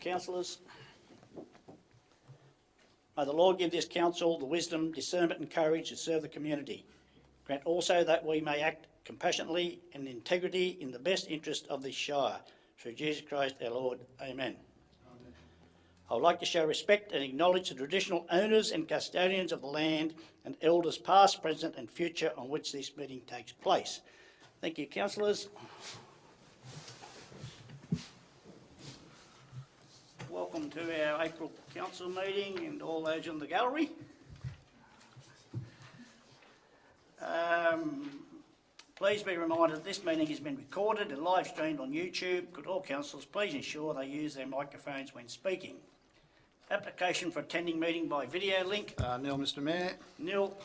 councillors. May the Lord give this council the wisdom, discernment and courage to serve the community. Grant also that we may act compassionately and integrity in the best interest of this Shire. Through Jesus Christ our Lord. Amen. I would like to show respect and acknowledge the traditional owners and custodians of the land and elders past, present and future on which this meeting takes place. Thank you, councillors. Welcome to our April council meeting and all those in the gallery. Please be reminded that this meeting has been recorded and live streamed on YouTube. Could all councillors please ensure they use their microphones when speaking. Application for attending meeting by video link. Nil, Mr Mayor. Nil.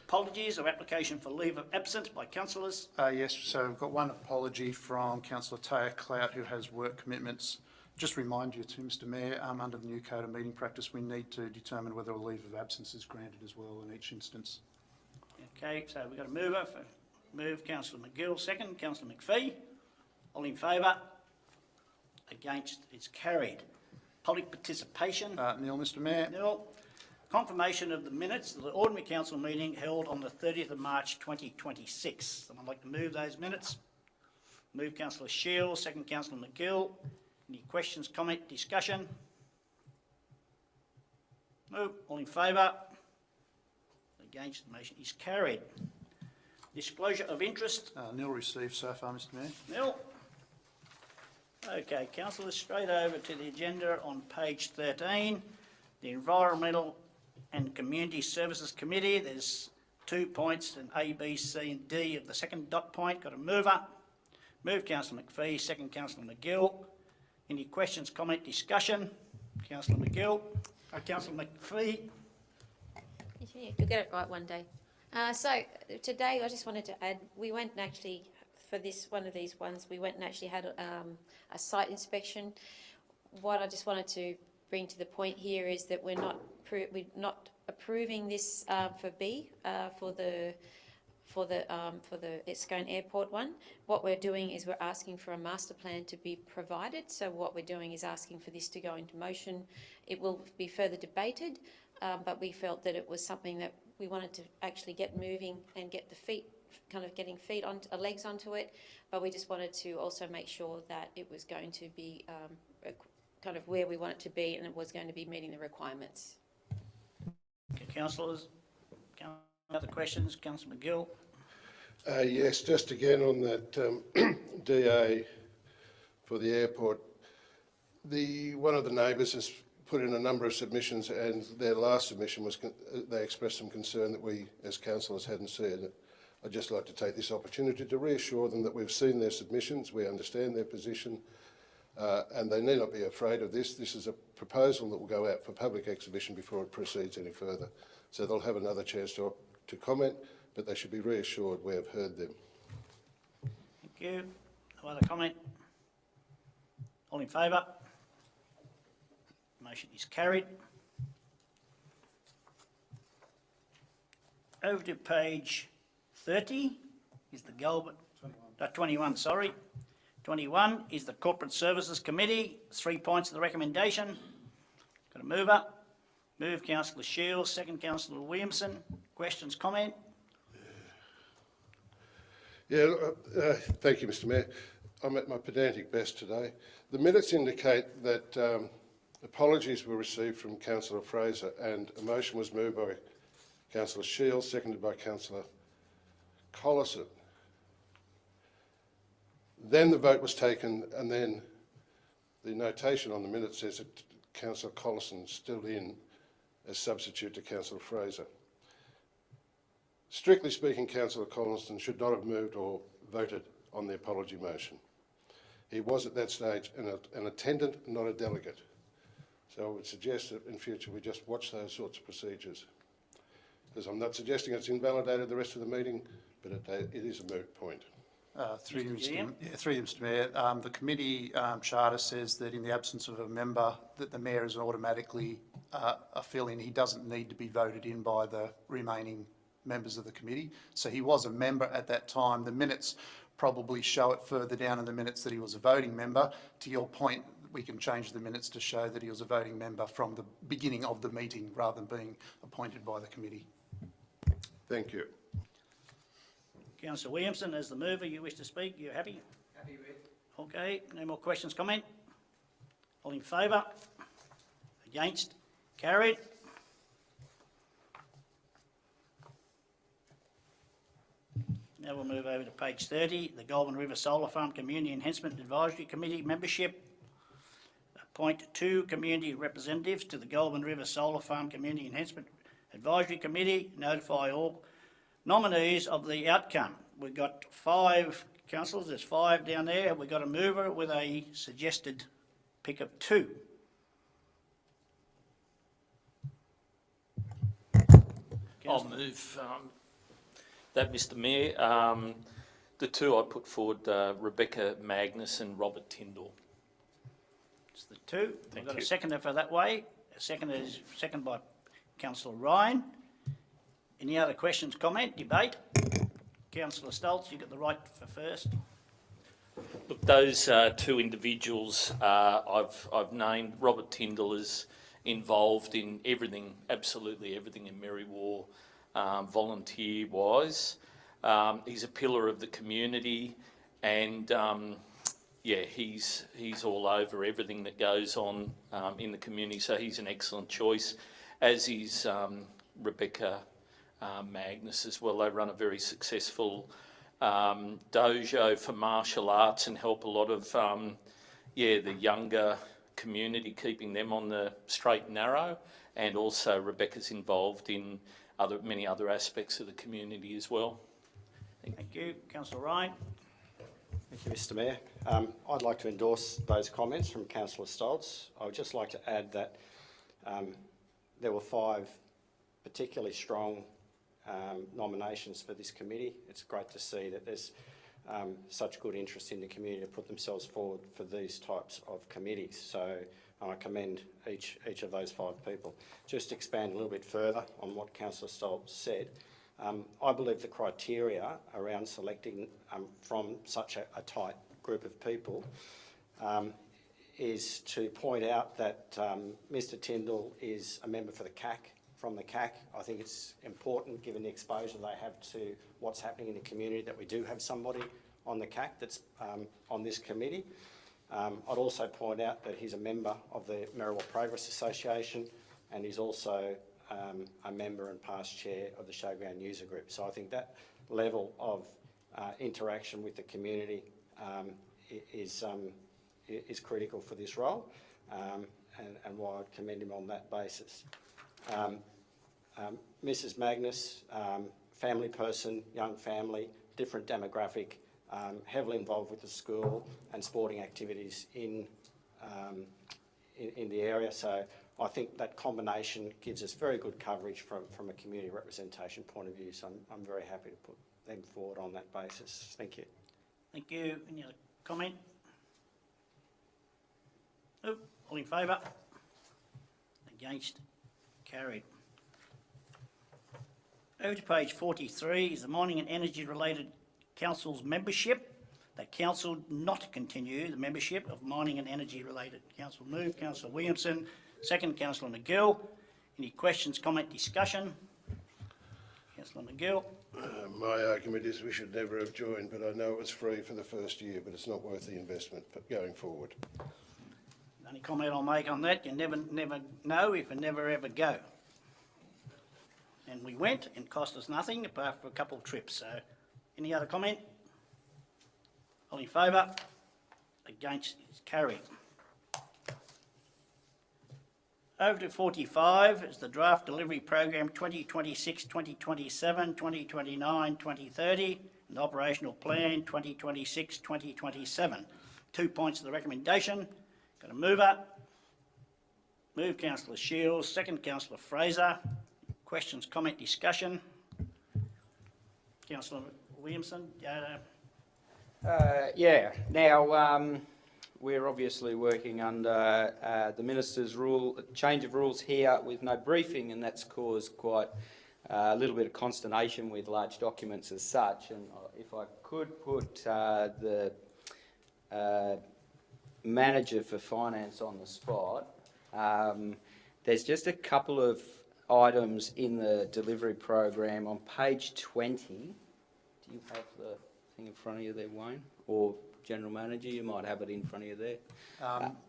Apologies or application for leave of absence by councillors. Yes, so we've got one apology from Councillor Taya Clout, who has work commitments. Just remind you too, Mr Mayor, under the new Code of Meeting Practice, we need to determine whether a leave of absence is granted as well in each instance. Okay, so we've got a mover. Move Councillor McGill, second. Councillor McPhee. All in favour? Against? It's carried. Public participation. Nil, Mr Mayor. Nil. Confirmation of the minutes of the ordinary council meeting held on the 30th of March 2026. Someone like to move those minutes? Move Councillor Shields, second Councillor McGill. Any questions, comment, discussion? Move. All in favour? Against? The motion is carried. Disclosure of interest. Nil received so far, Mr Mayor. Nil. Okay, councillors, straight over to the agenda on page 13. The Environmental and Community Services Committee. There's 2 points, and A, B, C and D of the second dot point. Got a mover. Move Councillor McPhee, second Councillor McGill. Any questions, comment, discussion? Councillor McGill. Councillor McPhee. You'll get it right one day. So today I just wanted to add, we went and actually, for this one of these ones, we went and actually had a site inspection. What I just wanted to bring to the point here is that we're not approving this for B for the Scone Airport one. What we're doing is we're asking for a master plan to be provided. So what we're doing is asking for this to go into motion. It will be further debated, but we felt that it was something that we wanted to actually get moving and get the feet, kind of getting feet on legs onto it. But we just wanted to also make sure that it was going to be kind of where we want it to be, and it was going to be meeting the requirements. Okay, councillors, other questions? Councillor McGill. Yes, just again on that DA for the airport. One of the neighbours has put in a number of submissions, and their last submission was they expressed some concern that we as councillors hadn't seen it. I'd just like to take this opportunity to reassure them that we've seen their submissions, we understand their position, and they need not be afraid of this. This is a proposal that will go out for public exhibition before it proceeds any further. So they'll have another chance to comment, but they should be reassured we have heard them. Thank you. No other comment? All in favour? Motion is carried. Over to page 30 is the Galbert. 21, sorry. 21 is the Corporate Services Committee. 3 points of the recommendation. Got a mover. Move Councillor Shields, second Councillor Williamson. Questions, comment? Yeah, thank you, Mr Mayor. I'm at my pedantic best today. The minutes indicate that apologies were received from Councillor Fraser and a motion was moved by Councillor Shields, seconded by Councillor Collison. Then the vote was taken, and then the notation on the minute says that Councillor Collison still in as substitute to Councillor Fraser. Strictly speaking, Councillor Collison should not have moved or voted on the apology motion. He was at that stage an attendant, not a delegate. So I would suggest that in future we just watch those sorts of procedures. Because I'm not suggesting it's invalidated the rest of the meeting, but it is a moot point. Through you, Mr Mayor. The committee charter says that in the absence of a member, that the mayor is automatically a fill-in. He doesn't need to be voted in by the remaining members of the committee. So he was a member at that time. The minutes probably show it further down in the minutes that he was a voting member. To your point, we can change the minutes to show that he was a voting member from the beginning of the meeting rather than being appointed by the committee. Thank you. Councillor Williamson, as the mover, you wish to speak? You happy? Happy with. Okay, no more questions, comment? All in favour? Against? Carried. Now we'll move over to page 30, the Goulburn River Solar Farm Community Enhancement Advisory Committee membership. Appoint 2 community representatives to the Goulburn River Solar Farm Community Enhancement Advisory Committee. Notify all nominees of the outcome. We've got 5 councillors, there's 5 down there. We've got a mover with a suggested pick of 2. I'll move that, Mr Mayor. The 2 I put forward, Rebecca Magnus and Robert Tyndall. It's the 2. We've Thank got you. a seconder for that way. A second is second by Councillor Ryan. Any other questions, comment, debate? Councillor Stoltz, you've got the right for first. Look, those 2 individuals I've named. Robert Tyndall is involved in everything, absolutely everything in Mary War, volunteer-wise. He's a pillar of the community, and yeah, he's all over everything that goes on in the community. So he's an excellent choice, as is Rebecca Magnus as well. They run a very successful dojo for martial arts and help a lot of the younger community, keeping them on the straight and narrow. And also Rebecca's involved in many other aspects of the community as well. Thank you. Councillor Ryan. Thank you, Mr Mayor. I'd like to endorse those comments from Councillor Stoltz. I would just like to add that there were 5 particularly strong nominations for this committee. It's great to see that there's such good interest in the community to put themselves forward for these types of committees. So I commend each of those 5 people. Just to expand a little bit further on what Councillor Stoltz said, I believe the criteria around selecting from such a tight group of people is to point out that Mr Tyndall is a member for the CAC, from the CAC. I think it's important, given the exposure they have to what's happening in the community, that we do have somebody on the CAC that's on this committee. I'd also point out that he's a member of the Merriwa Progress Association, and he's also a member and past chair of the Showground User Group. So I think that level of interaction with the community is critical for this role, and why I'd commend him on that basis. Mrs Magnus, family person, young family, different demographic, heavily involved with the school and sporting activities in the area. So I think that combination gives us very good coverage from a community representation point of view. So I'm very happy to put them forward on that basis. Thank you. Thank you. Any other comment? No. All in favour? Against? Carried. Over to page 43 is the Mining and Energy Related Council's membership. That council not to continue the membership of Mining and Energy Related Council. Move, Councillor Williamson. Second, Councillor McGill. Any questions, comment, discussion? Councillor McGill. My argument is we should never have joined, but I know it was free for the first year, but it's not worth the investment going forward. Only comment I'll make on that, you never know if you never ever go. And we went and cost us nothing apart from a couple of trips. So any other comment? All in favour? Against is carried. Over to 45 is the Draft Delivery Program 2026, 2027, 2029, 2030 and the Operational Plan 2026, 2027. 2 points of the recommendation. Got a mover. Move, Councillor Shields. Second, Councillor Fraser. Questions, comment, discussion? Councillor Williamson. Yeah. Now, we're obviously working under the Minister's change of rules here with no briefing, and that's caused quite a little bit of consternation with large documents as such. And if I could put the manager for finance on the spot. There's just a couple of items in the delivery program on page 20. Do you have the thing in front of you there, Wayne? Or General Manager, you might have it in front of you there.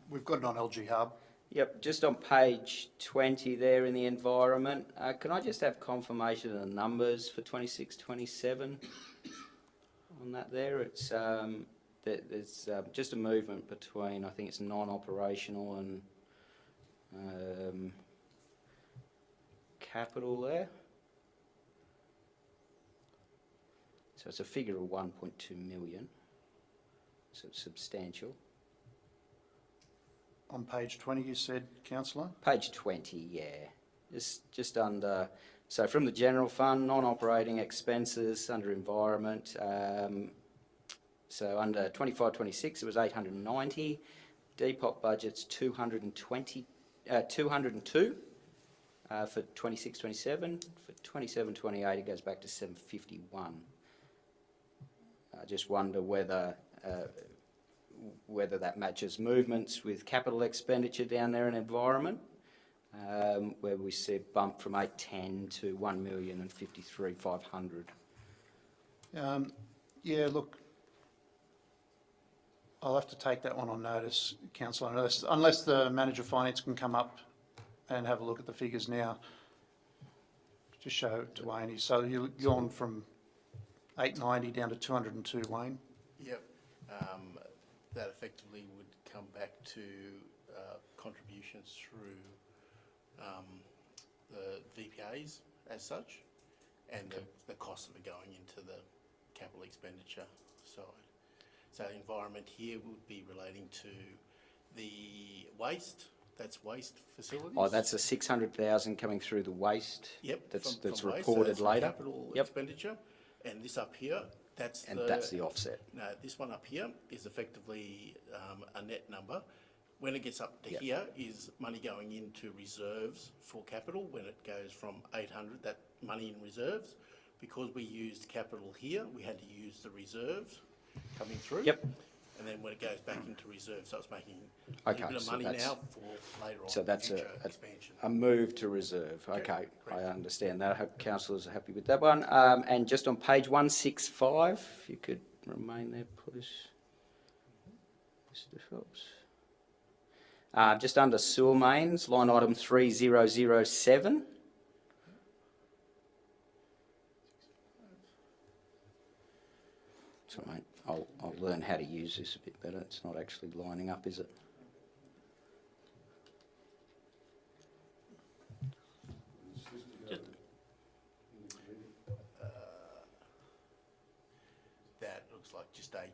We've got it on LG Hub. Yep, just on page 20 there in the environment. Can I just have confirmation of the numbers for 26, 27 on that there? It's there's just a movement between, I think it's non-operational and capital there. So it's a figure of 1.2 million. So it's substantial. On page 20, you said, Councillor? Page 20, yeah. Just under, so from the general fund, non-operating expenses, under environment, so under 25-26 it was 890, Depop budget's 202 for 26-27, for 27-28 it goes back to 751. I just wonder whether that matches movements with capital expenditure down there in environment, where we see a bump from 810 to 1,053,500. Yeah, look, I'll have to take that one on notice, Councillor, unless the Manager of Finance can come up and have a look at the figures now. Just show it to Wayne. So you've gone from 890 down to 202, Wayne? Yep. That effectively would come back to contributions through the VPAs as such, and the costs that are going into the capital expenditure side. So environment here would be relating to the waste. That's waste facilities. Oh, that's a 600,000 coming through the waste. Yep. That's from waste. So reported that's later. Capital Yep. expenditure, and this up here. That's the offset. No, this one up here is effectively a net number. When it gets up to Yep. here is money going into reserves for capital. When it goes from 800, that money in reserves, because we used capital here, we had to use the reserves coming through. Yep. And then when it goes back into reserves, so it's making a Okay, little bit of so money that's- now for later on. So that's future expansion. a move to reserve. Okay, I correct. understand that. I hope councillors are happy with that one. And just on page 165, if you could remain there, please, Mr. Phelps. Just under sewer mains, line item 3007. Sorry, mate. I'll learn how to use this a bit better. It's not actually lining up, is it? That looks like just a type.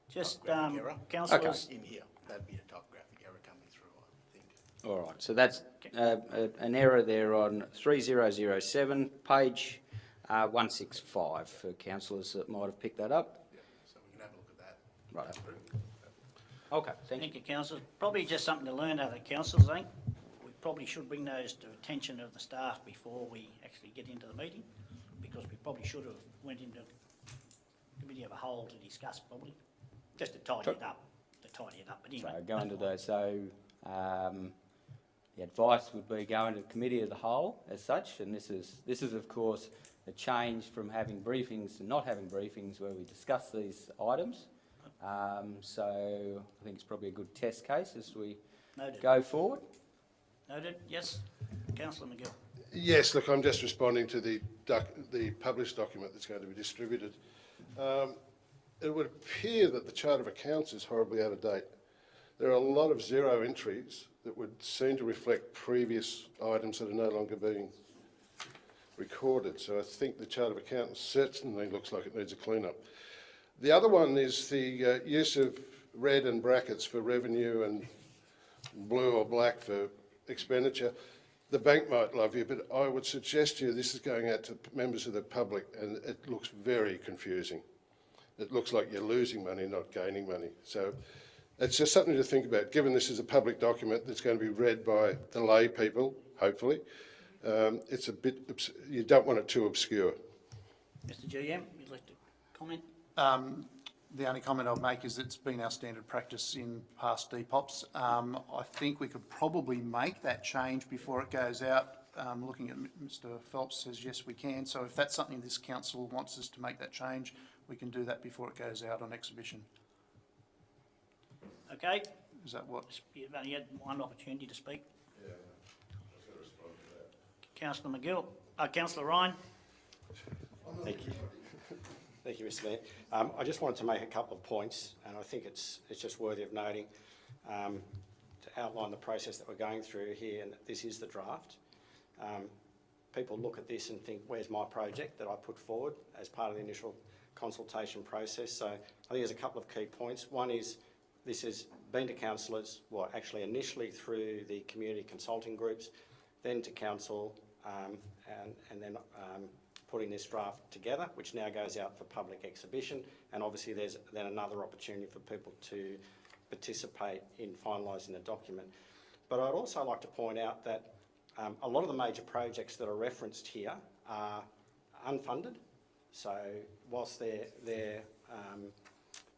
Just, typographic error. councillors, In here, that'd be a typographic error coming through, I think. All right, so that's an error there on 3007, page 165 for councillors that might have picked that up. Yeah, so we can have a look at that. Right. That's true. Okay, thank you. thank you, councillors. Probably just something to learn out of the councillors, I think. We probably should bring those to attention of the staff before we actually get into the meeting, because we probably should have went into committee of a whole to discuss probably, just to tidy it up, but anyway. So go into the, the advice would be go into committee of the whole as such, and this is of course a change from having briefings to not having briefings where we discuss these items. So I think it's probably a good test case as we Noted. go forward. Noted, yes. Councillor McGill. Yes, look, I'm just responding to the published document that's going to be distributed. It would appear that the Chart of Accounts is horribly out of date. There are a lot of zero entries that would seem to reflect previous items that are no longer being recorded. So I think the Chart of Accounts certainly looks like it needs a clean-up. The other one is the use of red and brackets for revenue and blue or black for expenditure. The bank might love you, but I would suggest to you this is going out to members of the public, and it looks very confusing. It looks like you're losing money, not gaining money. So it's just something to think about, given this is a public document that's going to be read by the lay people, hopefully. It's a bit, you don't want it too obscure. Mr GM, you'd like to comment? The only comment I'll make is it's been our standard practice in past depops. I think we could probably make that change before it goes out. Looking at Mr Phelps says yes we can, so if that's something this council wants us to make that change, we can do that before it goes out on exhibition. Okay, Is that what? you've only had one opportunity to speak. Yeah, I've got to respond to that. Councillor McGill, Councillor Ryan. Thank you. Thank you, Mr Mayor. I just wanted to make a couple of points, and I think it's just worthy of noting to outline the process that we're going through here, and that this is the draft. People look at this and think, where's my project that I put forward as part of the initial consultation process? So I think there's a couple of key points. One is this has been to councillors, actually initially through the community consulting groups, then to council, and then putting this draft together, which now goes out for public exhibition. And obviously there's then another opportunity for people to participate in finalising the document. But I'd also like to point out that a lot of the major projects that are referenced here are unfunded. So whilst they're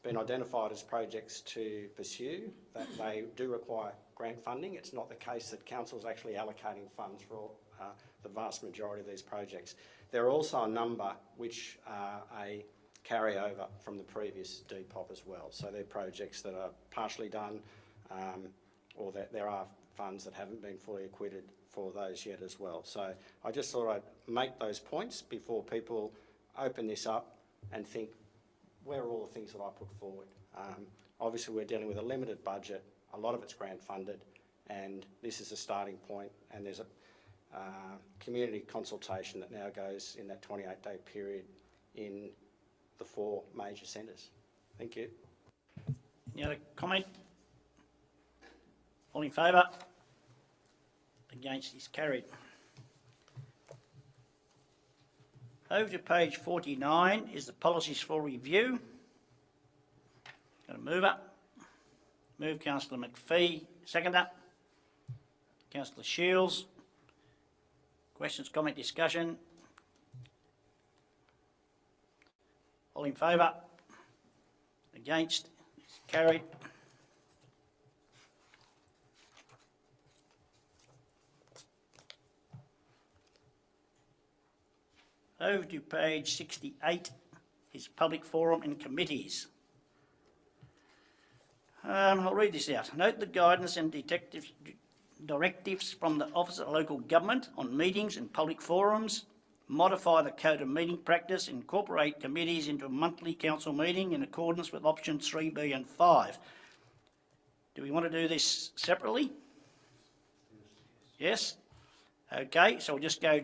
been identified as projects to pursue, that they do require grant funding. It's not the case that council's actually allocating funds for the vast majority of these projects. There are also a number which are a carryover from the previous DPOP as well. So they're projects that are partially done, or that there are funds that haven't been fully acquitted for those yet as well. So I just thought I'd make those points before people open this up and think, where are all the things that I put forward? Obviously we're dealing with a limited budget, a lot of it's grant funded, and this is a starting point, and there's a community consultation that now goes in that 28-day period in the 4 major centres. Thank you. Any other comment? All in favour? Against is carried. Over to page 49 is the policies for review. Got a mover. Move Councillor McPhee. Seconder. Councillor Shields. Questions, comment, discussion? All in favour? Against? It's carried. Over to page 68 is public forum and committees. I'll read this out. Note the guidance and directives from the Office of Local Government on meetings and public forums. Modify the Code of Meeting Practice. Incorporate committees into a monthly council meeting in accordance with options 3B and 5. Do we want to do this separately? Yes? Okay, so we'll just go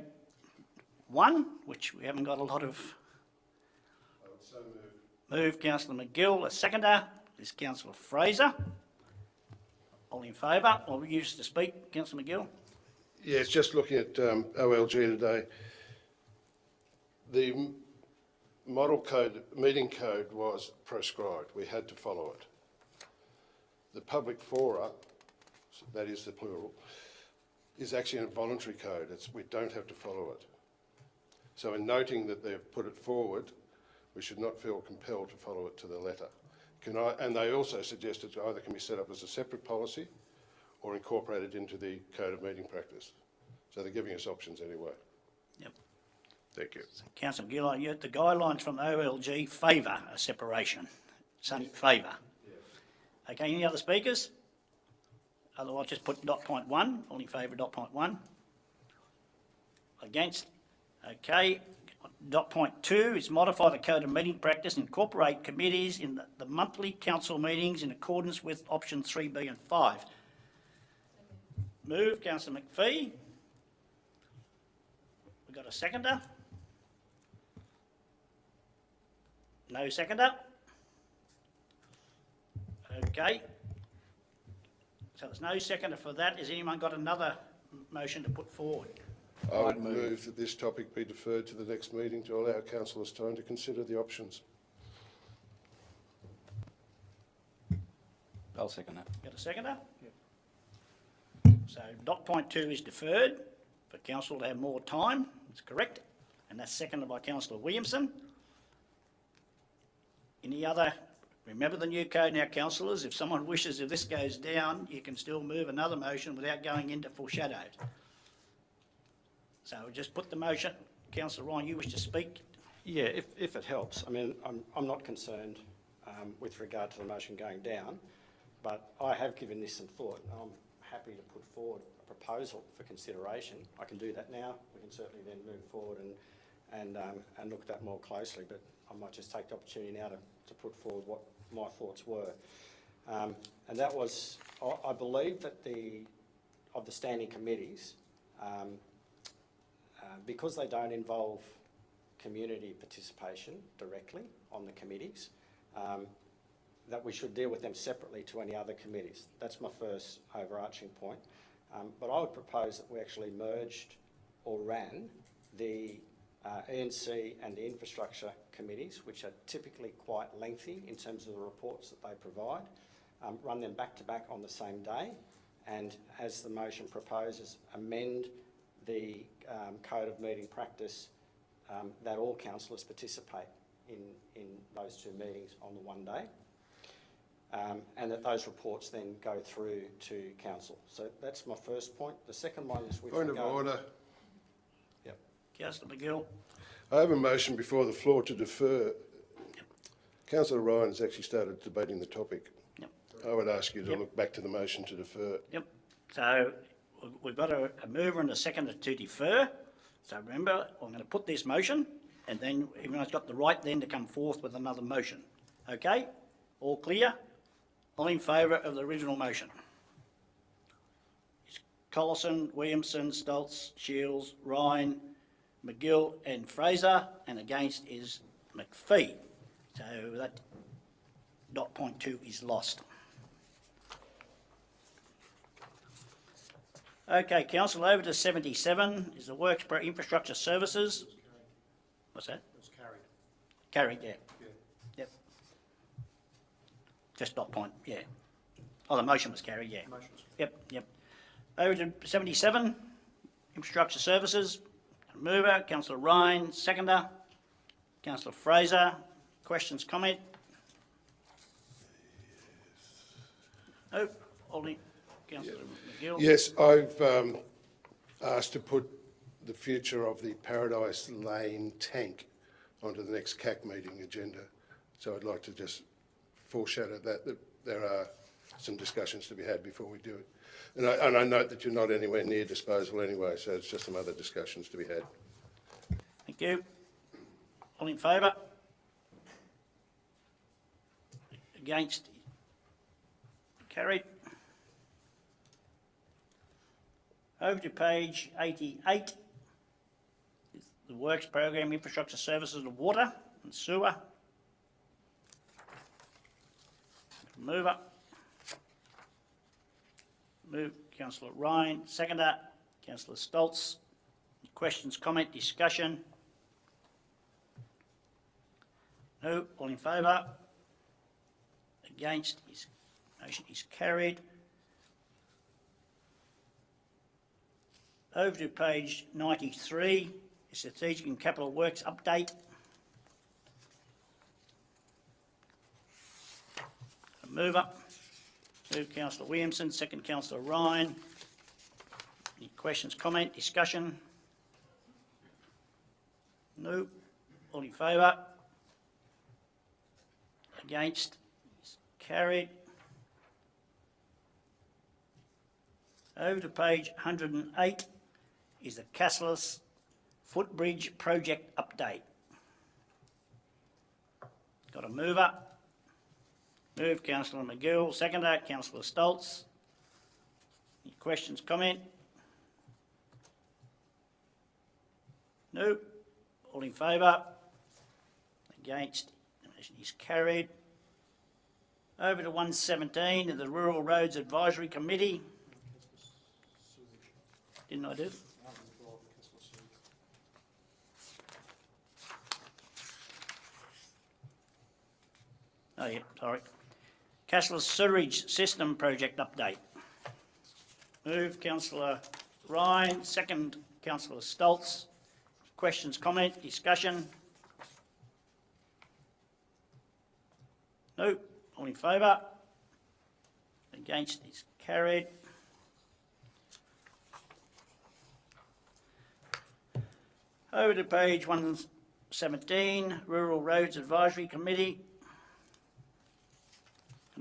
1, which we haven't got a lot of. I would so move. Move Councillor McGill. A seconder is Councillor Fraser. All in favour? Or we used to speak, Councillor McGill? Yes, just looking at OLG today, the model code, meeting code was proscribed. We had to follow it. The public fora, that is the plural, is actually a voluntary code. We don't have to follow it. So in noting that they've put it forward, we should not feel compelled to follow it to the letter. And they also suggested it either can be set up as a separate policy or incorporated into the Code of Meeting Practice. So they're giving us options anyway. Yep. Thank you. Councillor McGill, the guidelines from OLG favour a separation. Some favour. Yes. Okay, any other speakers? Otherwise, just put dot point 1. All in favour of dot point 1? Against? Okay. Dot point 2 is modify the Code of Meeting Practice, incorporate committees in the monthly council meetings in accordance with options 3B and 5. Move, Councillor McPhee. We've got a seconder. No seconder. Okay. So there's no seconder for that. Has anyone got another motion to put forward? I would move that this topic be deferred to the next meeting to allow councillors time to consider the options. I'll second that. Got a seconder? Yep. So dot point 2 is deferred for council to have more time. That's correct. And that's seconded by Councillor Williamson. Any other Remember the new code now, councillors, if someone wishes, if this goes down, you can still move another motion without going into foreshadowed. So we'll just put the motion. Councillor Ryan, you wish to speak? Yeah, if it helps. I mean, I'm not concerned with regard to the motion going down, but I have given this some thought, and I'm happy to put forward a proposal for consideration. I can do that now. We can certainly then move forward and look at that more closely, but I might just take the opportunity now to put forward what my thoughts were. And that was, I believe that of the standing committees, because they don't involve community participation directly on the committees, that we should deal with them separately to any other committees. That's my first overarching point. But I would propose that we actually merged or ran the E&C and the infrastructure committees, which are typically quite lengthy in terms of the reports that they provide, run them back to back on the same day, and as the motion proposes, amend the Code of Meeting Practice that all councillors participate in those two meetings on the one day, and that those reports then go through to council. So that's my first point. The second one is with Point of regard... order. Yep. Councillor McGill? I have a motion before the floor to defer. Councillor Ryan has actually started debating the topic. Yep. I would ask you to Yep. look back to the motion to defer. Yep. So we've got a mover and a seconder to defer. So remember, I'm going to put this motion, and then everyone's got the right then to come forth with another motion. Okay? All clear? All in favour of the original motion? It's Collison, Williamson, Stoltz, Shields, Ryan, McGill and Fraser, and against is McPhee. So that dot point 2 is lost. Okay, council, over to 77 is the Works for Infrastructure Services. What's that? It was carried. Carried, yeah. Yep. Just dot point, yeah. Oh, the motion was carried, yeah. Yep. Over to 77, Infrastructure Services. Mover, Councillor Ryan. Seconder, Councillor Fraser. Questions, comment? Oh, only Councillor McGill. Yes, I've asked to put the future of the Paradise Lane tank onto the next CAC meeting agenda. So I'd like to just foreshadow that there are some discussions to be had before we do it. And I note that you're not anywhere near disposal anyway, so it's just some other discussions to be had. Thank you. All in favour? Against? Carried. Over to page 88. Is the Works Program Infrastructure Services of Water and Sewer. Mover. Move, Councillor Ryan. Seconder, Councillor Stoltz. Questions, comment, discussion? No. All in favour? Against? Motion is carried. Over to page 93, the Strategic and Capital Works update. Mover. Move, Councillor Williamson. Second, Councillor Ryan. Any questions, comment, discussion? No. All in favour? Against? Is carried. Over to page 108 is the Cassilis Footbridge Project update. Got a mover. Move, Councillor McGill. Seconder, Councillor Stoltz. Any questions, comment? No. All in favour? Against? The motion is carried. Over to 117 of the Rural Roads Advisory Committee. Didn't I do? Oh, yeah, sorry. Cassilis Sewerage System Project update. Move, Councillor Ryan. Second, Councillor Stoltz. Questions, comment, discussion? No. All in favour? Against is carried. Over to page 117, Rural Roads Advisory Committee.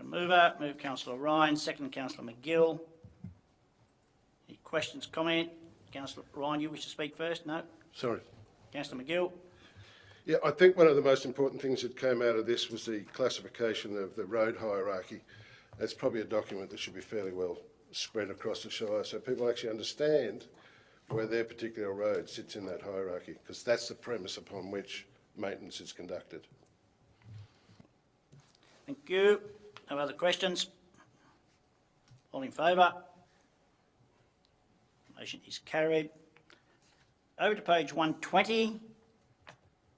Move Councillor Ryan, second Councillor McGill. Any questions, comment? Councillor Ryan, you wish to speak first? No? Sorry. Councillor McGill? Yeah, I think one of the most important things that came out of this was the classification of the road hierarchy. That's probably a document that should be fairly well spread across the Shire so people actually understand where their particular road sits in that hierarchy, because that's the premise upon which maintenance is conducted. Thank you. No other questions? All in favour? Motion is carried. Over to page 120,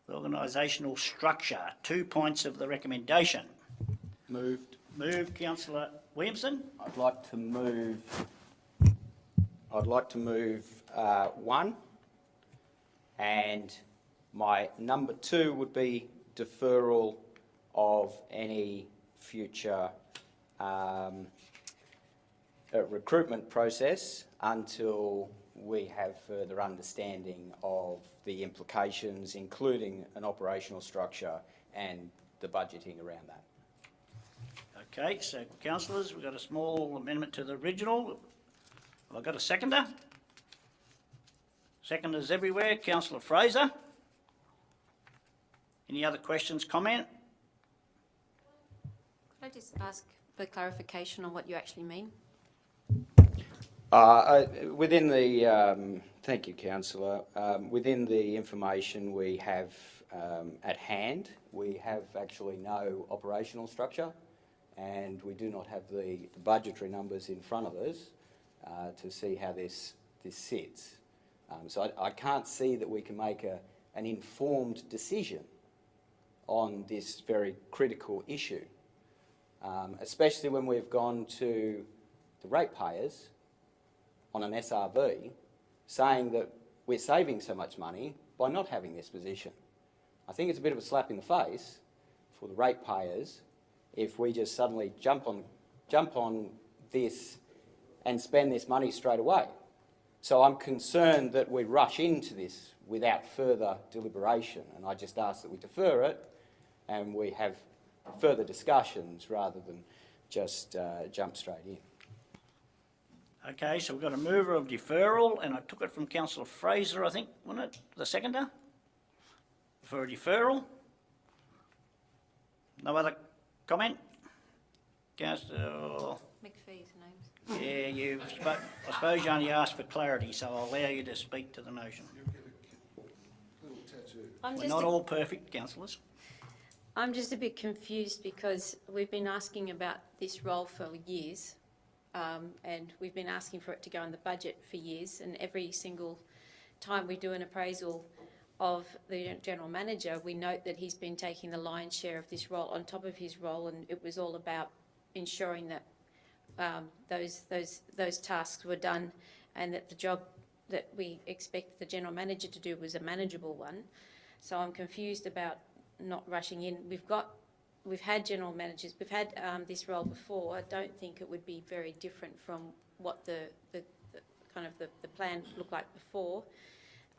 the organisational structure, 2 points of the recommendation. Moved. Move Councillor Williamson. I'd like to move 1, and my number 2 would be deferral of any future recruitment process until we have further understanding of the implications, including an operational structure and the budgeting around that. Okay, so councillors, we've got a small amendment to the original. Have I got a seconder? Seconders everywhere. Councillor Fraser. Any other questions, comment? Could I just ask for clarification on what you actually mean? Within the, thank you, Councillor. Within the information we have at hand, we have actually no operational structure, and we do not have the budgetary numbers in front of us to see how this sits. So I can't see that we can make an informed decision on this very critical issue, especially when we've gone to the ratepayers on an SRV saying that we're saving so much money by not having this position. I think it's a bit of a slap in the face for the ratepayers if we just suddenly jump on this and spend this money straight away. So I'm concerned that we rush into this without further deliberation, and I just ask that we defer it and we have further discussions rather than just jump straight in. Okay, so we've got a mover of deferral, and I took it from Councillor Fraser, I think, wasn't it? The seconder? For a deferral? No other comment? Councillor... McPhee's names. Yeah, I suppose you only asked for clarity, so I'll allow you to speak to the motion. We're not all perfect, councillors. I'm just a bit confused because we've been asking about this role for years, and we've been asking for it to go in the budget for years, and every single time we do an appraisal of the General Manager, we note that he's been taking the lion's share of this role on top of his role, and it was all about ensuring that those tasks were done and that the job that we expect the General Manager to do was a manageable one. So I'm confused about not rushing in. We've had General Managers, we've had this role before. I don't think it would be very different from what the plan looked like before.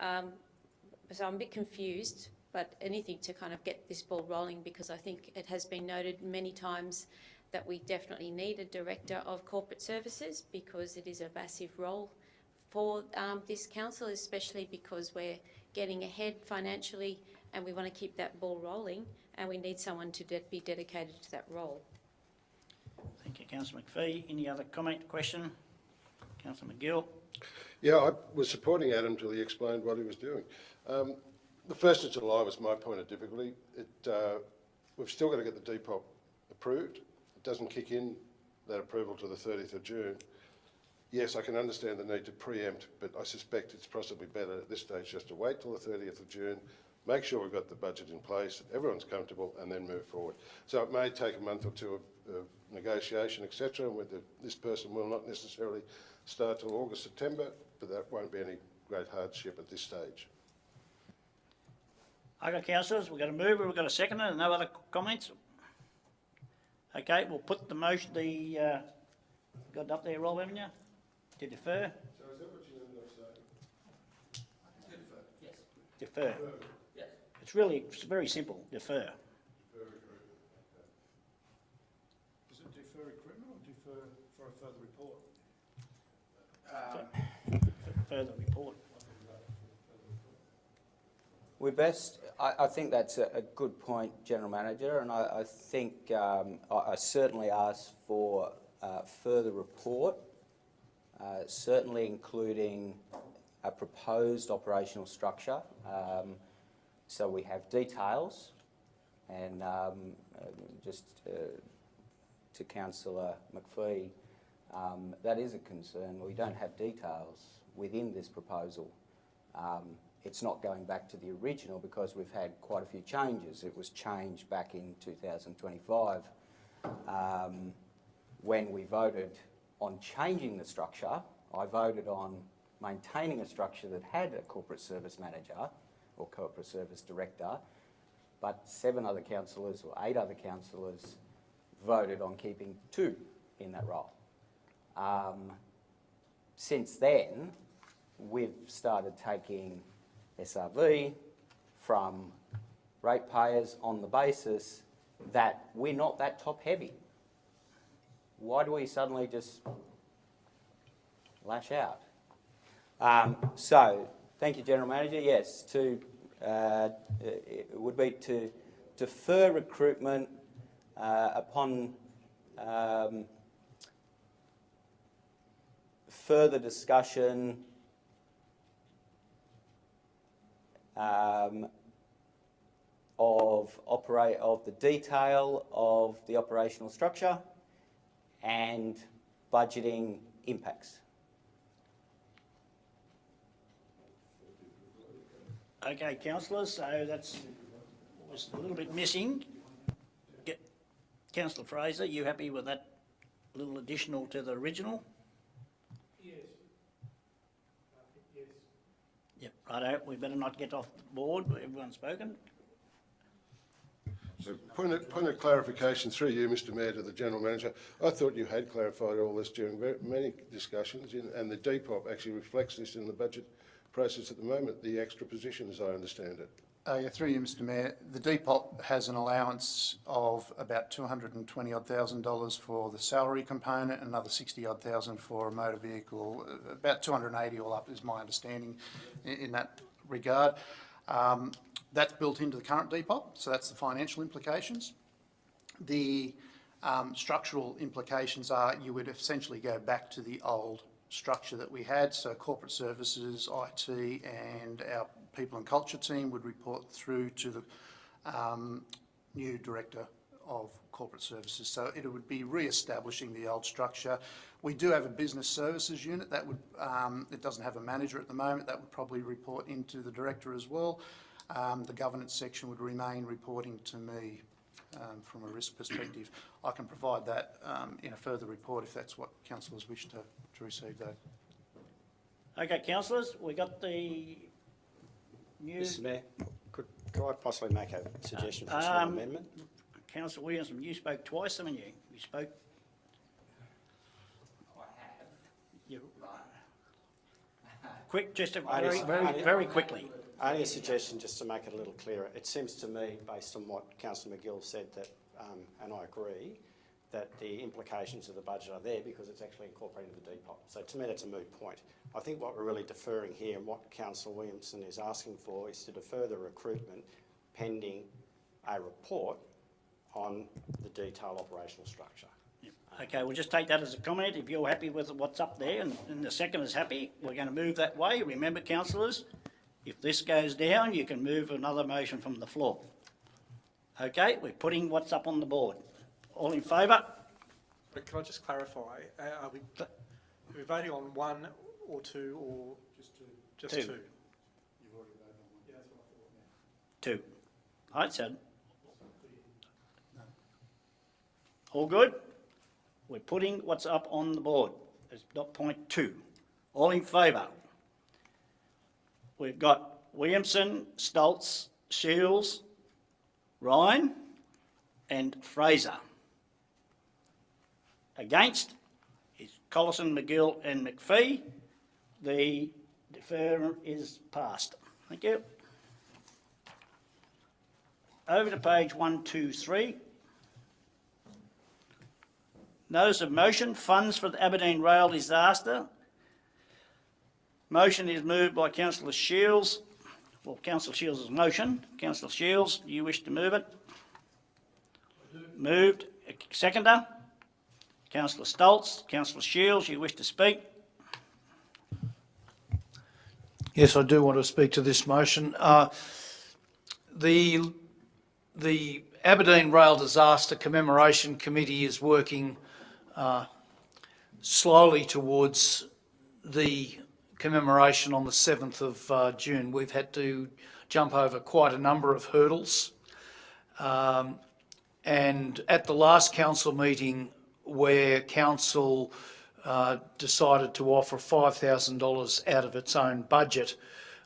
So I'm a bit confused, but anything to kind of get this ball rolling, because I think it has been noted many times that we definitely need a Director of Corporate Services, because it is a massive role for this council, especially because we're getting ahead financially and we want to keep that ball rolling, and we need someone to be dedicated to that role. Thank you, Councillor McPhee. Any other comment, question? Councillor McGill. Yeah, I was supporting Adam till he explained what he was doing. The 1st of July was my point of difficulty. We've still got to get the Depop approved. It doesn't kick in, that approval, to the 30th of June. Yes, I can understand the need to preempt, but I suspect it's possibly better at this stage just to wait till the 30th of June, make sure we've got the budget in place, everyone's comfortable, and then move forward. So it may take a month or two of negotiation, etc., and this person will not necessarily start till August, September, but that won't be any great hardship at this stage. Okay, councillors, we've got a mover, we've got a seconder, no other comments? Okay, we'll put the motion, got it up there, Rob, haven't you? To defer? So is that what you ended up saying? Defer. It's very simple, defer. Is it defer recruitment or defer for a further report? Further report. I think that's a good point, General Manager, and I think I certainly asked for further report, certainly including a proposed operational structure. So we have details, and just to Councillor McPhee, that is a concern. We don't have details within this proposal. It's not going back to the original because we've had quite a few changes. It was changed back in 2025 when we voted on changing the structure. I voted on maintaining a structure that had a corporate service manager or corporate service director, but 7 other councillors or 8 other councillors voted on keeping 2 in that role. Since then, we've started taking SRV from ratepayers on the basis that we're not that top heavy. Why do we suddenly just lash out? So, thank you, General Manager. Yes, it would be to defer recruitment upon further discussion of the detail of the operational structure and budgeting impacts. Okay, councillors, so that's was a little bit missing. Councillor Fraser, you happy with that little additional to the original? Yes. Yes. Yep, righto, we better not get off the board, everyone's spoken. So point of clarification through you, Mr Mayor, to the General Manager. I thought you had clarified all this during many discussions, and the Depop actually reflects this in the budget process at the moment, the extra position, as I understand it. Yeah, through you, Mr Mayor. The Depop has an allowance of about $220,000 for the salary component and another $60,000 for a motor vehicle. About 280 all up is my understanding in that regard. That's built into the current Depop, so that's the financial implications. The structural implications are you would essentially go back to the old structure that we had, so corporate services, IT and our people and culture team would report through to the new director of corporate services. So it would be re-establishing the old structure. We do have a business services unit that would, it doesn't have a manager at the moment, that would probably report into the director as well. The governance section would remain reporting to me from a risk perspective. I can provide that in a further report if that's what councillors wish to receive that. Okay, councillors, we got the new... Mr Mayor, could I possibly make a suggestion for a small amendment? Councillor Williamson, you spoke twice, haven't you? You spoke... I have. You... Quick, just Only- very quickly. Only a suggestion just to make it a little clearer. It seems to me, based on what Councillor McGill said, that, and I agree, that the implications of the budget are there because it's actually incorporated into the Depop. So to me that's a moot point. I think what we're really deferring here and what Councillor Williamson is asking for is to defer the recruitment pending a report on the detailed operational structure. Okay, we'll just take that as a comment. If you're happy with what's up there and the second is happy, we're going to move that way. Remember, councillors, if this goes down, you can move another motion from the floor. Okay, we're putting what's up on the board. All in favour? But can I just clarify? Are we voting on 1 or 2 or just 2? Just 2. You've already voted on 1. Yeah, that's what I thought. 2. Right, so... All good? We're putting what's up on the board. It's dot point 2. All in favour? We've got Williamson, Stoltz, Shields, Ryan and Fraser. Against is Collison, McGill and McPhee. The deferment is passed. Thank you. Over to page 123. Notice of motion, funds for the Aberdeen Rail disaster. Motion is moved by Councillor Shields. Well, Councillor Shields' motion. Councillor Shields, do you wish to move it? Moved. Seconder? Councillor Stoltz. Councillor Shields, you wish to speak? Yes, I do want to speak to this motion. The Aberdeen Rail Disaster Commemoration Committee is working slowly towards the commemoration on the 7th of June. We've had to jump over quite a number of hurdles. And at the last council meeting, where council decided to offer $5,000 out of its own budget,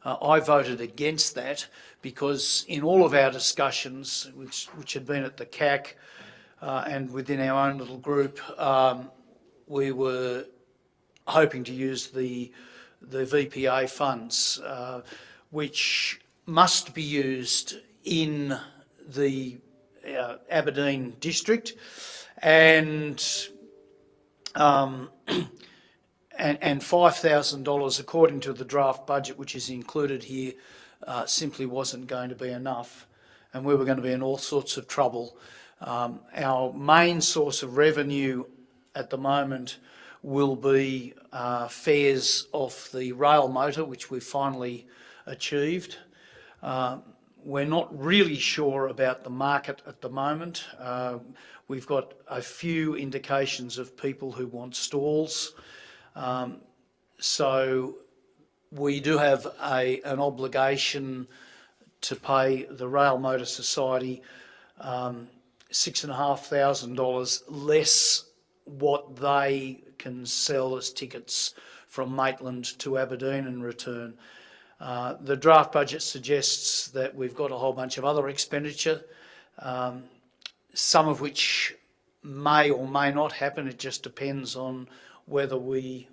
I voted against that because in all of our discussions, which had been at the CAC and within our own little group, we were hoping to use the VPA funds, which must be used in the Aberdeen district, and $5,000 according to the draft budget, which is included here, simply wasn't going to be enough, and we were going to be in all sorts of trouble. Our main source of revenue at the moment will be fares off the rail motor, which we've finally achieved. We're not really sure about the market at the moment. We've got a few indications of people who want stalls. So we do have an obligation to pay the Rail Motor Society $6,500 less what they can sell as tickets from Maitland to Aberdeen and return. The draft budget suggests that we've got a whole bunch of other expenditure, some of which may or may not happen. It just depends on whether we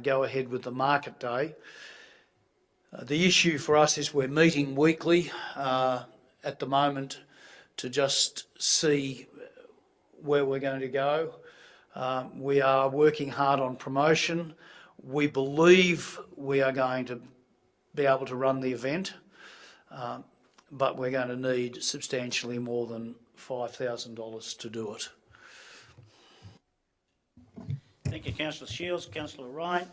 go ahead with the market day. The issue for us is we're meeting weekly at the moment to just see where we're going to go. We are working hard on promotion. We believe we are going to be able to run the event, but we're going to need substantially more than $5,000 to do it. Thank you, Councillor Shields. Councillor Ryan.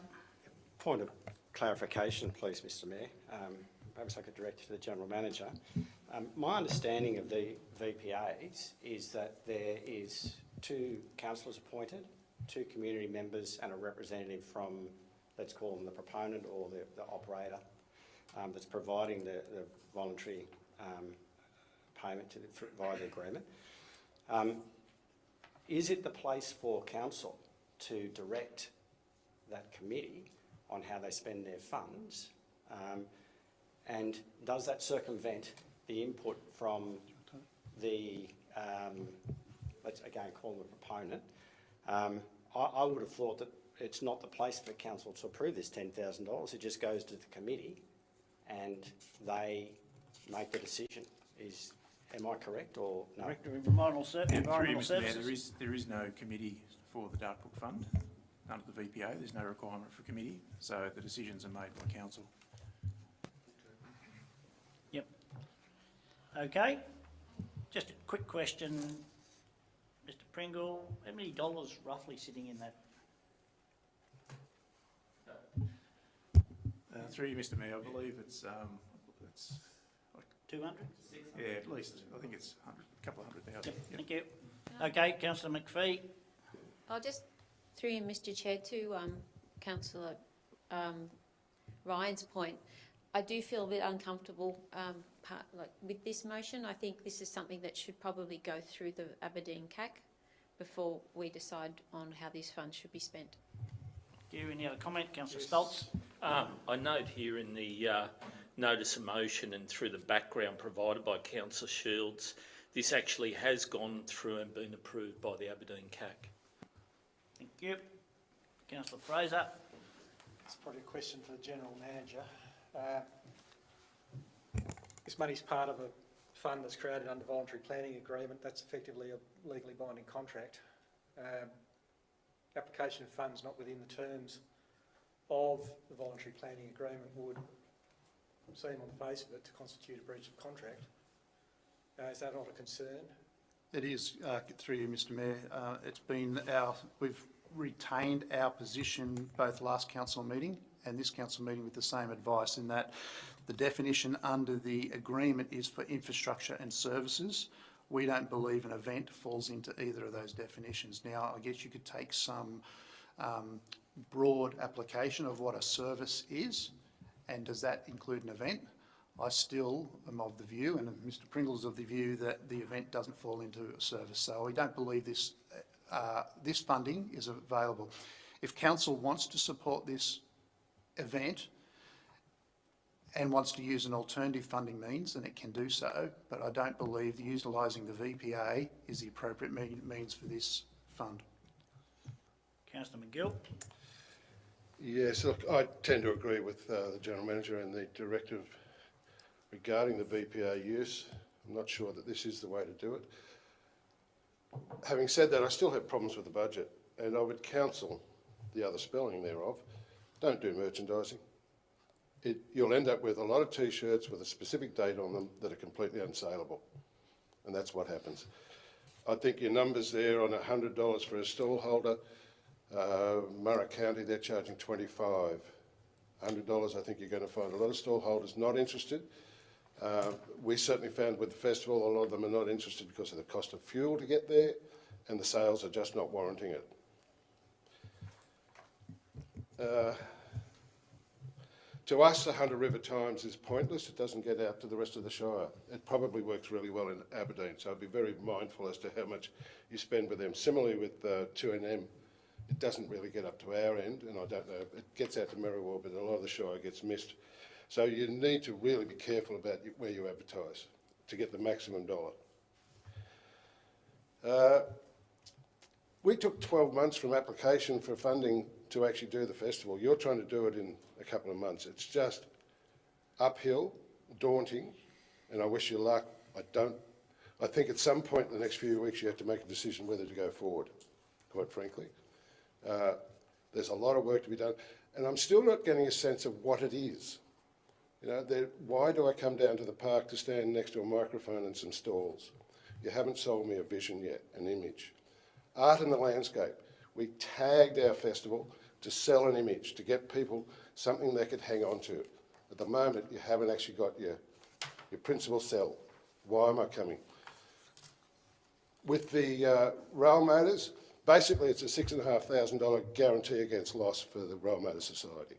Point of clarification, please, Mr Mayor. Perhaps I could direct you to the General Manager. My understanding of the VPAs is that there is 2 councillors appointed, 2 community members and a representative from, let's call them the proponent or the operator that's providing the voluntary payment via the agreement. Is it the place for council to direct that committee on how they spend their funds, and does that circumvent the input from the, let's again call them the proponent? I would have thought that it's not the place for council to approve this $10,000. It just goes to the committee and they make the decision. Am I correct or no? Director of Environmental Through you, Mr Mayor, Services. there is no committee for the Dartbrook Fund under the VPA. There's no requirement for committee, so the decisions are made by council. Yep. Okay. Just a quick question, Mr Pringle. How many dollars roughly sitting in that? Through you, Mr Mayor, I believe it's 200? yeah, at least. I think it's a couple of $100,000. Yep. Thank you. Okay, Councillor McPhee. I'll just, through you, Mr Chair, to Councillor Ryan's point, I do feel a bit uncomfortable with this motion. I think this is something that should probably go through the Aberdeen CAC before we decide on how these funds should be spent. Do you have any other comment? Councillor Stoltz. I note here in the notice of motion and through the background provided by Councillor Shields, this actually has gone through and been approved by the Aberdeen CAC. Thank you. Councillor Fraser. It's probably a question for the General Manager. This money's part of a fund that's created under voluntary planning agreement. That's effectively a legally binding contract. Application of funds not within the terms of the voluntary planning agreement would seem on the face of it to constitute a breach of contract. Is that not a concern? It is, through you, Mr Mayor. It's been we've retained our position both last council meeting and this council meeting with the same advice, in that the definition under the agreement is for infrastructure and services. We don't believe an event falls into either of those definitions. Now, I guess you could take some broad application of what a service is, and does that include an event? I still am of the view, and Mr Pringle's of the view, that the event doesn't fall into a service. So we don't believe this funding is available. If council wants to support this event and wants to use an alternative funding means, then it can do so, but I don't believe utilising the VPA is the appropriate means for this fund. Councillor McGill. Yes, look, I tend to agree with the General Manager and the directive regarding the VPA use. I'm not sure that this is the way to do it. Having said that, I still have problems with the budget, and I would counsel the other spelling thereof. Don't do merchandising. You'll end up with a lot of T-shirts with a specific date on them that are completely unsaleable, and that's what happens. I think your numbers there on $100 for a stall holder, Murray County, they're charging $25. $100, I think you're going to find a lot of stall holders not interested. We certainly found with the festival, a lot of them are not interested because of the cost of fuel to get there, and the sales are just not warranting it. To us, the Hunter River Times is pointless. It doesn't get out to the rest of the Shire. It probably works really well in Aberdeen, so I'd be very mindful as to how much you spend with them. Similarly with 2NM, it doesn't really get up to our end, and I don't know, it gets out to Merriwell, but a lot of the Shire gets missed. So you need to really be careful about where you advertise to get the maximum dollar. We took 12 months from application for funding to actually do the festival. You're trying to do it in a couple of months. It's just uphill, daunting, and I wish you luck. I think at some point in the next few weeks you have to make a decision whether to go forward, quite frankly. There's a lot of work to be done, and I'm still not getting a sense of what it is. You know, why do I come down to the park to stand next to a microphone and some stalls? You haven't sold me a vision yet, an image. Art in the landscape. We tagged our festival to sell an image, to get people something they could hang on to. At the moment, you haven't actually got your principal sell. Why am I coming? With the Rail Motors, basically it's a $6,500 guarantee against loss for the Rail Motor Society.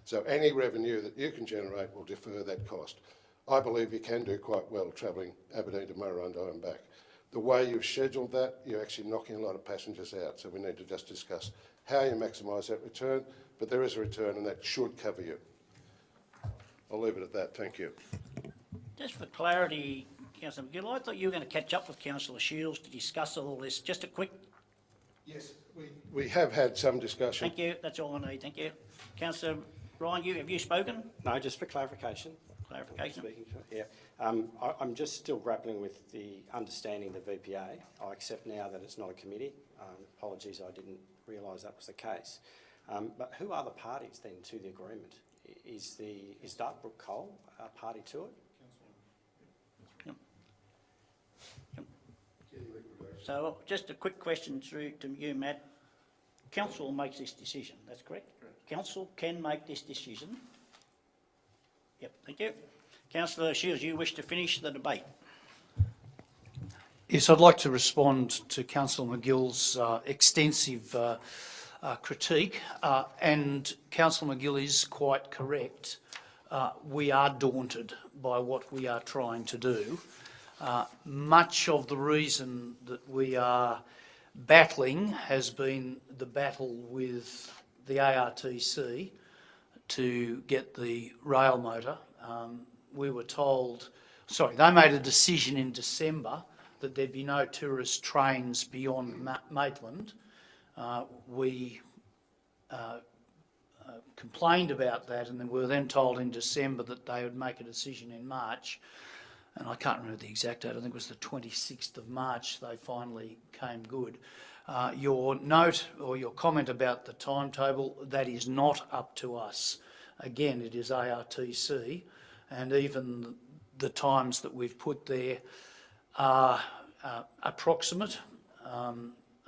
So any revenue that you can generate will defer that cost. I believe you can do quite well travelling Aberdeen to Murrurundi and back. The way you've scheduled that, you're actually knocking a lot of passengers out, so we need to just discuss how you maximise that return, but there is a return and that should cover you. I'll leave it at that, thank you. Just for clarity, Councillor McGill, I thought you were going to catch up with Councillor Shields to discuss all this. Just a quick... Yes, we have had some discussion. Thank you, that's all I need, thank you. Councillor Ryan, have you spoken? No, just for clarification. Clarification. Yeah. I'm just still grappling with the understanding of the VPA. I accept now that it's not a committee. Apologies, I didn't realise that was the case. But who are the parties then to the agreement? Is Dartbrook Coal a party to it? Yep. Yep. So just a quick question through to you, Matt. Council makes this decision, that's correct? Correct. Council can make this decision. Yep, thank you. Councillor Shields, you wish to finish the debate? Yes, I'd like to respond to Councillor McGill's extensive critique, and Councillor McGill is quite correct. We are daunted by what we are trying to do. Much of the reason that we are battling has been the battle with the ARTC to get the rail motor. We were told, they made a decision in December that there'd be no tourist trains beyond Maitland. We complained about that, and then we were then told in December that they would make a decision in March. And I can't remember the exact date, I think it was the 26th of March they finally came good. Your note or your comment about the timetable, that is not up to us. Again, it is ARTC, and even the times that we've put there are approximate.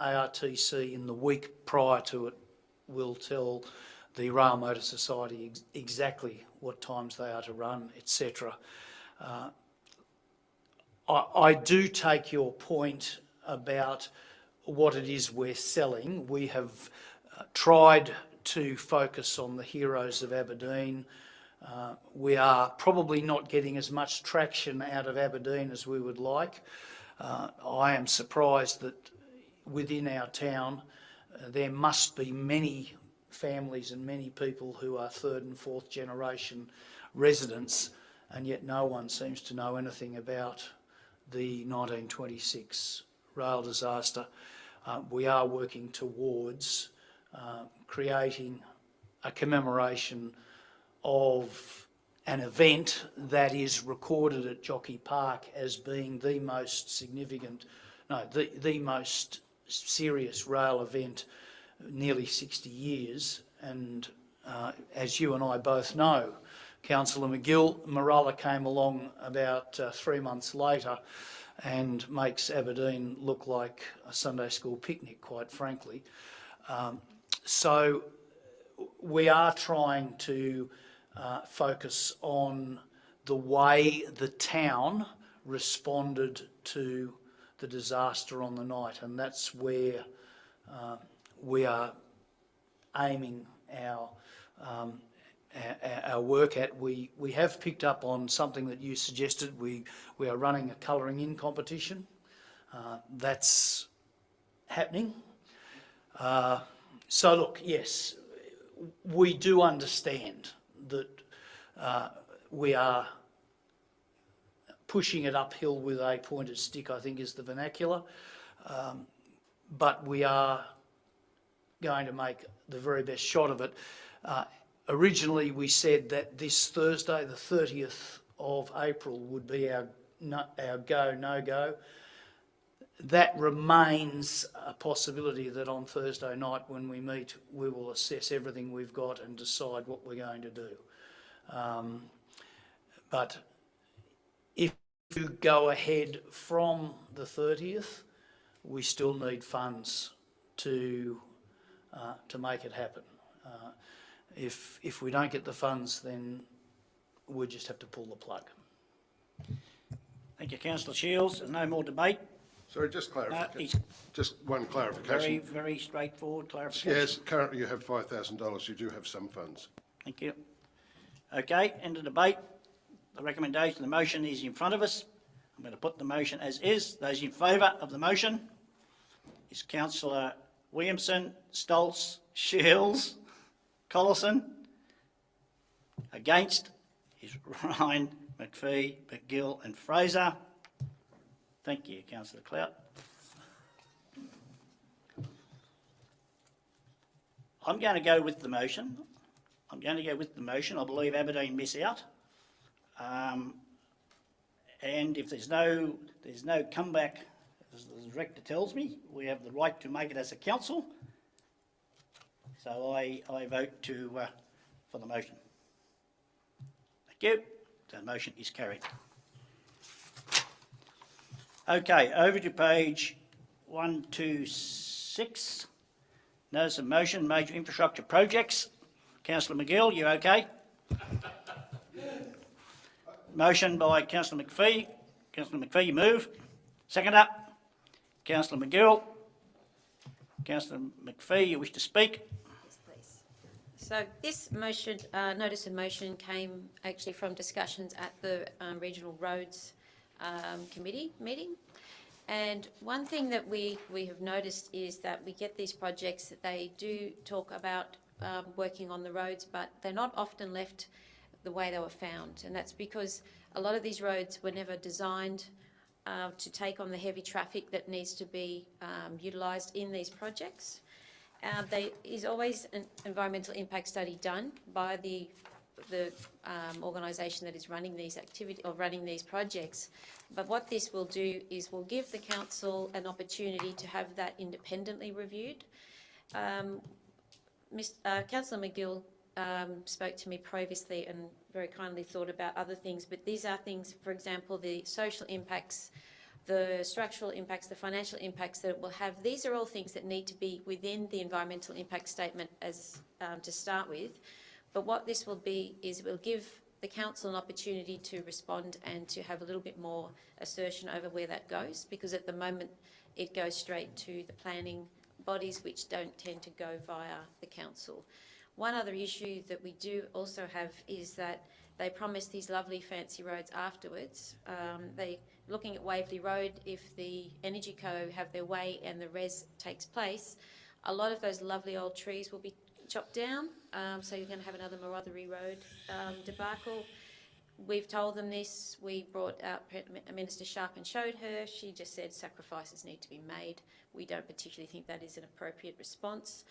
ARTC in the week prior to it will tell the Rail Motor Society exactly what times they are to run, etc. I do take your point about what it is we're selling. We have tried to focus on the heroes of Aberdeen. We are probably not getting as much traction out of Aberdeen as we would like. I am surprised that within our town there must be many families and many people who are third and fourth generation residents, and yet no one seems to know anything about the 1926 rail disaster. We are working towards creating a commemoration of an event that is recorded at Jockey Park as being the most significant, the most serious rail event nearly 60 years. And as you and I both know, Councillor McGill, Maralla came along about 3 months later and makes Aberdeen look like a Sunday school picnic, quite frankly. So we are trying to focus on the way the town responded to the disaster on the night, and that's where we are aiming our work at. We have picked up on something that you suggested. We are running a colouring in competition. That's happening. So look, yes, we do understand that we are pushing it uphill with a pointed stick, I think is the vernacular, but we are going to make the very best shot of it. Originally we said that this Thursday, the 30th of April, would be our go, no-go. That remains a possibility that on Thursday night when we meet, we will assess everything we've got and decide what we're going to do. But if you go ahead from the 30th, we still need funds to make it happen. If we don't get the funds, then we just have to pull the plug. Thank you, Councillor Shields. There's no more debate. Sorry, just clarification. Just one Very, clarification. very straightforward clarification. Yes, currently you have $5,000. You do have some funds. Thank you. Okay, end of debate. The recommendation, the motion is in front of us. I'm going to put the motion as is. Those in favour of the motion is Councillor Williamson, Stolz, Shields, Collison. Against is Ryan, McPhee, McGill and Fraser. Thank you, Councillor Clout. I'm going to go with the motion. I believe Aberdeen miss out. And if there's no comeback, as the director tells me, we have the right to make it as a council. So I vote for the motion. Thank you. The motion is carried. Okay, over to page 126. Notice of motion, major infrastructure projects. Councillor McGill, you okay? Motion by Councillor McPhee. Councillor McPhee, you move. Second up. Councillor McGill. Councillor McPhee, you wish to speak? Yes, please. So this motion, notice of motion came actually from discussions at the Regional Roads Committee meeting. And one thing that we have noticed is that we get these projects that they do talk about working on the roads, but they're not often left the way they were found. And that's because a lot of these roads were never designed to take on the heavy traffic that needs to be utilised in these projects. There is always an environmental impact study done by the organisation that is running these activities or running these projects. But what this will do is will give the council an opportunity to have that independently reviewed. Councillor McGill spoke to me previously and very kindly thought about other things, but these are things, for example, the social impacts, the structural impacts, the financial impacts that it will have. These are all things that need to be within the environmental impact statement as to start with. But what this will be is it will give the council an opportunity to respond and to have a little bit more assertion over where that goes, because at the moment it goes straight to the planning bodies, which don't tend to go via the council. One other issue that we do also have is that they promise these lovely fancy roads afterwards. Looking at Waverley Road, if the Energy Co have their way and the res takes place, a lot of those lovely old trees will be chopped down, so you're going to have another Marothery Road debacle. We've told them this. We brought out Minister Sharp and showed her. She just said sacrifices need to be made. We don't particularly think that is an appropriate response.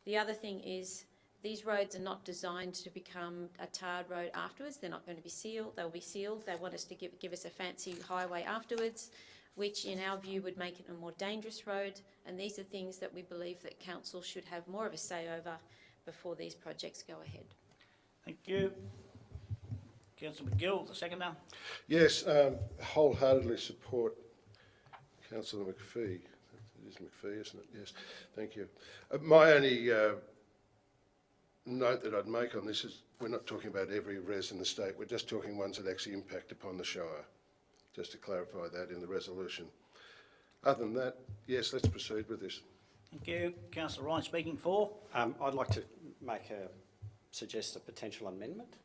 The other thing is these roads are not designed to become a tarred road afterwards. They're not going to be sealed. They'll be sealed. They want us to give us a fancy highway afterwards, which in our view would make it a more dangerous road. And these are things that we believe that council should have more of a say over before these projects go ahead. Thank you. Councillor McGill, the seconder. Yes, wholeheartedly support Councillor McPhee. It is McPhee, isn't it? Yes, thank you. My only note that I'd make on this is we're not talking about every res in the state. We're just talking ones that actually impact upon the Shire, just to clarify that in the resolution. Other than that, yes, let's proceed with this. Thank you. Councillor Ryan speaking for. I'd like to suggest a potential amendment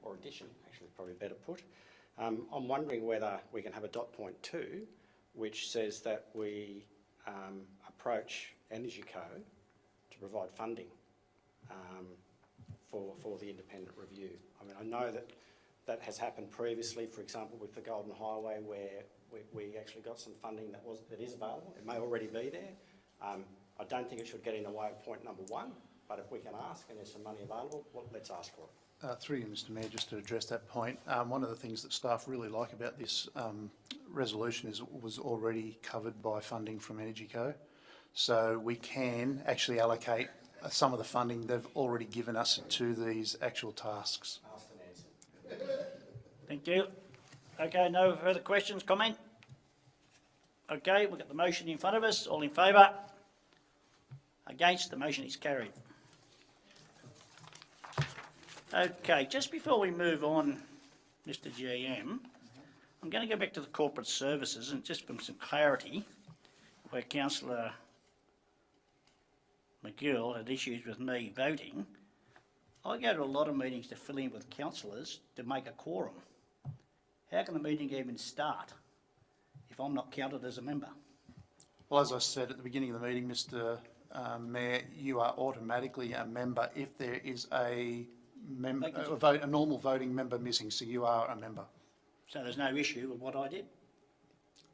or addition, actually probably better put. I'm wondering whether we can have a dot point 2, which says that we approach Energy Co to provide funding for the independent review. I mean, I know that has happened previously, for example, with the Golden Highway, where we actually got some funding that is available. It may already be there. I don't think it should get in the way of point number 1, but if we can ask and there's some money available, well, let's ask for it. Through you, Mr Mayor, just to address that point, one of the things that staff really like about this resolution is it was already covered by funding from Energy Co. So we can actually allocate some of the funding they've already given us to these actual tasks. Asked and answered. Thank you. Okay, no further questions, comment? Okay, we've got the motion in front of us. All in favour? Against? The motion is carried. Okay, just before we move on, Mr GM, I'm going to go back to the corporate services and just for some clarity, where Councillor McGill had issues with me voting. I go to a lot of meetings to fill in with councillors to make a quorum. How can the meeting even start if I'm not counted as a member? Well, as I said at the beginning of the meeting, Mr Mayor, you are automatically a member if there is a normal voting member missing, so you are a member. So there's no issue with what I did?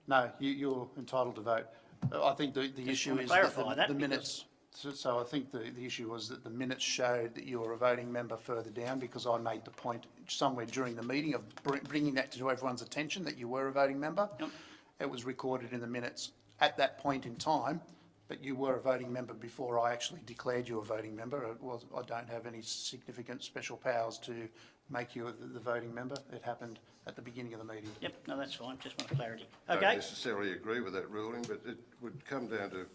No, you're entitled to vote. I think the issue is that the minutes. So I think the issue was that the minutes showed that you were a voting member further down, because I made the point somewhere during the meeting of bringing that to everyone's attention that you were a voting member. Yep. It was recorded in the minutes at that point in time, but you were a voting member before I actually declared you a voting member. I don't have any significant special powers to make you the voting member. It happened at the beginning of the meeting. Yep, no, that's fine. Just want clarity. I Okay. don't necessarily agree with that ruling, but it would come down to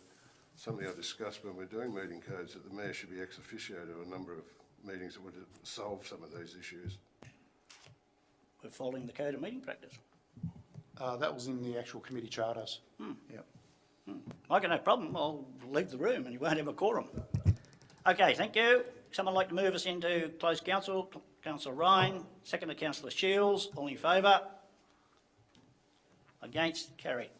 something I discussed when we're doing meeting codes, that the mayor should be ex officio to a number of meetings that would solve some of these issues. We're following the code of meeting practice. That was in the actual committee charters. Yep. I got no problem. I'll leave the room and you won't have a quorum. Okay, thank you. Someone like to move us into closed council? Councillor Ryan, second to Councillor Shields. All in favour? Against? Carried.